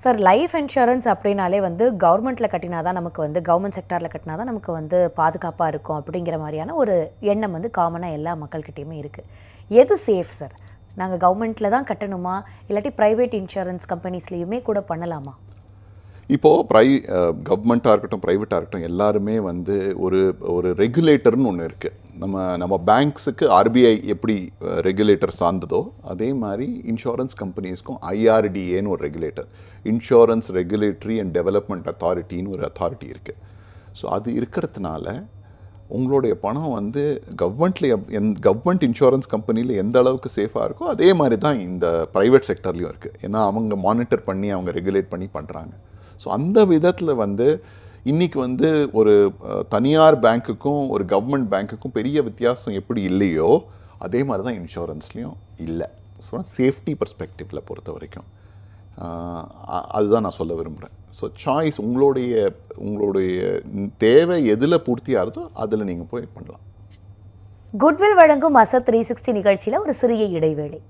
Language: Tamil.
சார் லைஃப் இன்சூரன்ஸ் அப்படின்னாலே வந்து கவர்மெண்ட்டில் கட்டினா தான் நமக்கு வந்து கவர்மெண்ட் செக்டாரில் கட்டினா தான் நமக்கு வந்து பாதுகாப்பாக இருக்கும் அப்படிங்கிற மாதிரியான ஒரு எண்ணம் வந்து காமனாக எல்லா மக்கள்கிட்டையுமே இருக்குது. எது சேஃப் சார்? நாங்கள் கவர்மெண்ட்டில் தான் கட்டணுமா, இல்லாட்டி ப்ரைவேட் இன்சூரன்ஸ் கம்பெனிஸ்லேயுமே கூட பண்ணலாமா? இப்போது கவர்மெண்ட்டாக இருக்கட்டும், ப்ரைவேட்டாக இருக்கட்டும், எல்லாருமே வந்து ஒரு ஒரு ரெகுலேட்டர்னு ஒன்று இருக்குது. நம்ம பேங்க்ஸுக்கு ஆர்பிஐ எப்படி ரெகுலேட்டர் சார்ந்ததோ, அதே மாதிரி இன்சூரன்ஸ் கம்பெனிஸ்க்கும் ஐஆர்டிஏன்னு ஒரு regulator, insurance regulatory and development அத்தாரிட்டின்னு ஒரு அத்தாரிட்டி இருக்குது. ஸோ அது இருக்கிறதுனால உங்களுடைய பணம் வந்து கவர்மெண்ட் இன்சூரன்ஸ் கம்பெனியில் எந்த அளவுக்கு சேஃபாக இருக்கோ அதே மாதிரி தான் இந்த ப்ரைவேட் செக்டர்லேயும் இருக்குது. ஏன்னா அவங்க மானிட்டர் பண்ணி, அவங்க ரெகுலேட் பண்ணி பண்ணுறாங்க. ஸோ அந்த விதத்தில் வந்து இன்றைக்கி வந்து ஒரு தனியார் பேங்க்குக்கும் ஒரு கவர்மெண்ட் பேங்க்குக்கும் பெரிய வித்தியாசம் எப்படி இல்லையோ அதே மாதிரி தான் இன்சூரன்ஸ்லேயும் இல்லை. ஸோ சேஃப்டி பர்ஸ்பெக்டிவில் பொறுத்த வரைக்கும் அதுதான் நான் சொல்ல விரும்புகிறேன். ஸோ சாய்ஸ் உங்களுடைய தேவை எதில் பூர்த்தியாகிறதோ அதில் நீங்கள் போய் பண்ணலாம். குட்வில் வழங்கும் அசத் 360 நிகழ்ச்சியில் ஒரு சிறிய இடைவேளை.